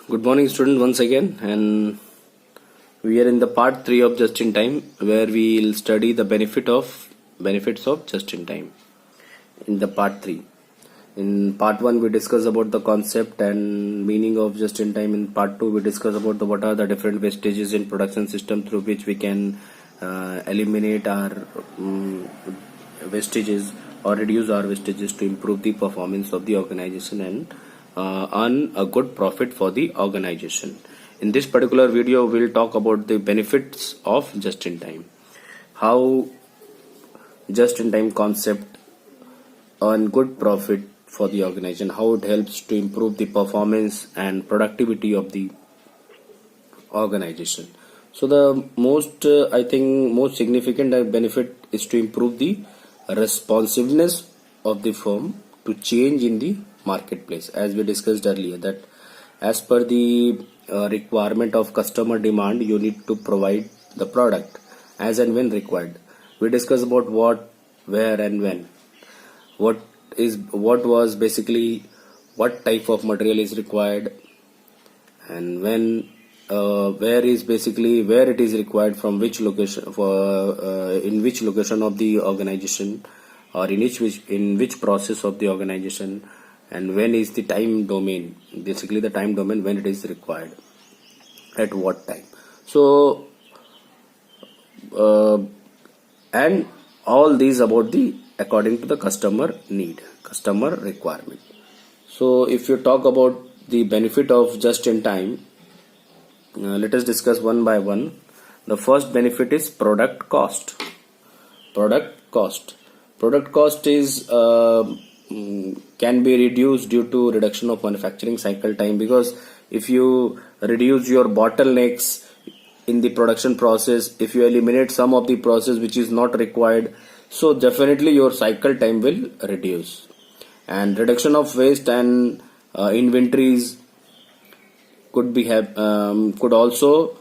Good morning, student, once again, and we are in the part 3 of just in time, where we will study the benefits of just in time. In the part 3, in part 1 we discuss about the concept and meaning of just in time. In part 2 we discuss about what are the different wastages in production system through which we can eliminate our wastages or reduce our wastages to improve the performance of the organization and earn a good profit for the organization. In this particular video, we'll talk about the benefits of just-in-time. How just-in-time concept earn good profit for the organization. How it helps to improve the performance and productivity of the organization. So the most, most significant benefit is to improve the responsiveness of the firm to change in the marketplace, as we discussed earlier, that as per the requirement of customer demand, you need to provide the product as and when required. We discussed about what, where and when. What type of material is required, and when, where it is required, from which location, in which location of the organization, or in which process of the organization, and when is the time domain, basically the time domain when it is required, at what time. So and all these about the according to the customer need, customer requirement. So if you talk about the benefit of just in time, let us discuss one by one. The first benefit is product cost. Product cost is can be reduced due to reduction of manufacturing cycle time, because if you reduce your bottlenecks in the production process, if you eliminate some of the process which is not required, so definitely your cycle time will reduce. And reduction of waste and inventories could also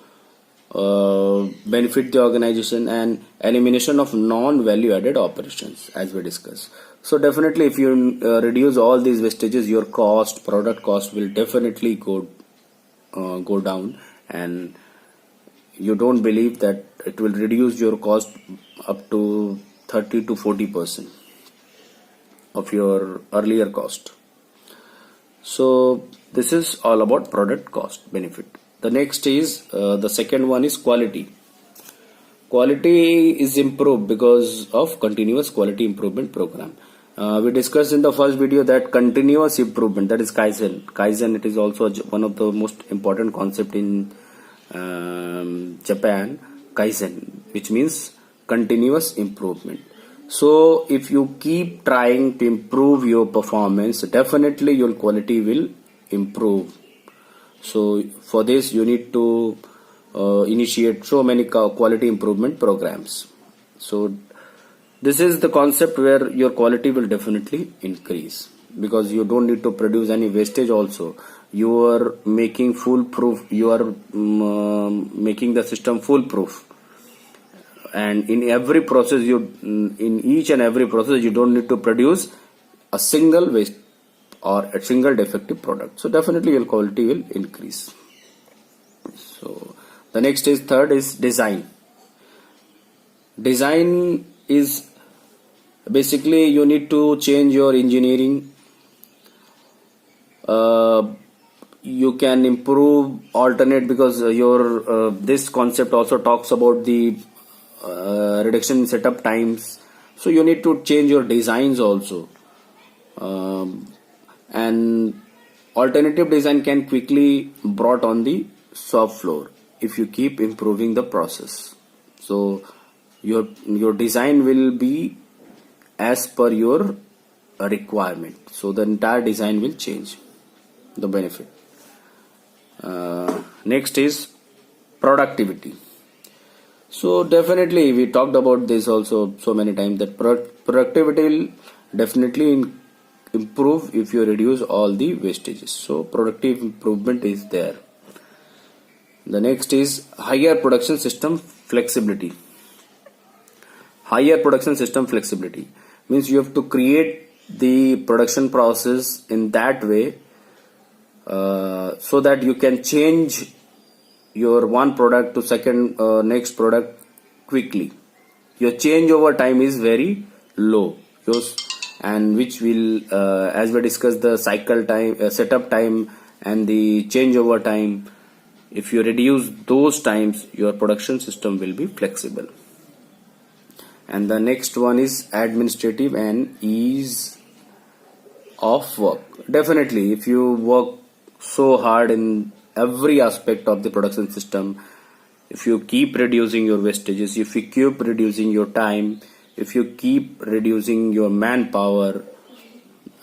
benefit the organization, and elimination of non-value added operations, as we discussed. So definitely if you reduce all these wastages, your product cost will definitely go down, and you don't believe that it will reduce your cost up to 30 to 40% of your earlier cost. So this is all about product cost benefit. The next is the second one is quality. Quality is improved because of continuous quality improvement program. We discussed in the first video that continuous improvement, that is Kaizen. It is also one of the most important concept in Japan, Kaizen, which means continuous improvement. So if you keep trying to improve your performance, definitely your quality will improve. So for this you need to initiate so many quality improvement programs. So this is the concept where your quality will definitely increase, because you don't need to produce any wastage also. You are making foolproof, you are making the system foolproof. And in each and every process you don't need to produce a single waste or a single defective product. So definitely your quality will increase. So the next is third is design. Design is basically you need to change your engineering. You can improve, alternate, because your this concept also talks about the reduction in setup times. So you need to change your designs also. And alternative design can quickly brought on the shop floor if you keep improving the process. So your design will be as per your requirement. So the entire design will change. The benefit. Next is productivity. So definitely we talked about this also so many times, that productivity will definitely improve if you reduce all the wastages. So productive improvement is there. The next is higher production system flexibility. Higher production system flexibility means you have to create the production process in that way so that you can change your one product to second next product quickly. Your changeover time is very low. And which will, as we discussed, the cycle time, setup time, and the changeover time. If you reduce those times, your production system will be flexible. And the next one is administrative and ease of work. Definitely, if you work so hard in every aspect of the production system, if you keep reducing your wastages, if you keep reducing your time, if you keep reducing your manpower,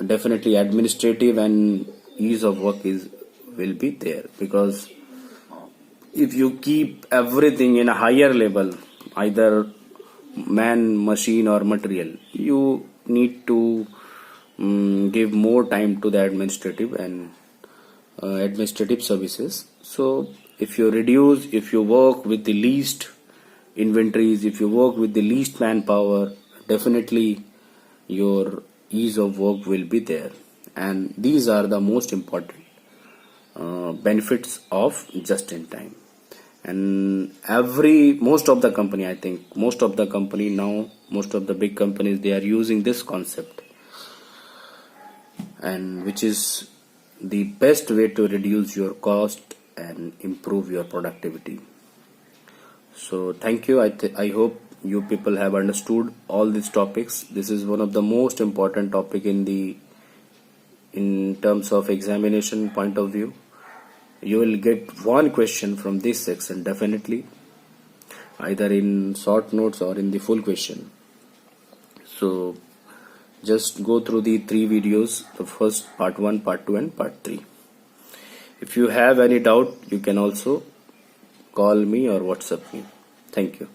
definitely administrative and ease of work will be there. Because if you keep everything in a higher level, either man, machine or material, you need to give more time to the administrative and administrative services. So if you reduce, if you work with the least inventories, if you work with the least manpower, definitely your ease of work will be there. And these are the most important benefits of just in time. And most of the company, I think most of the company now, most of the big companies, they are using this concept, and which is the best way to reduce your cost and improve your productivity. So thank you. I hope you people have understood all these topics. This is one of the most important topic in terms of examination point of view. You will get one question from this section definitely, either in short notes or in the full question. So just go through the 3 videos, the first part 1, part 2 and part 3. If you have any doubt, you can also call me or WhatsApp me. Thank you.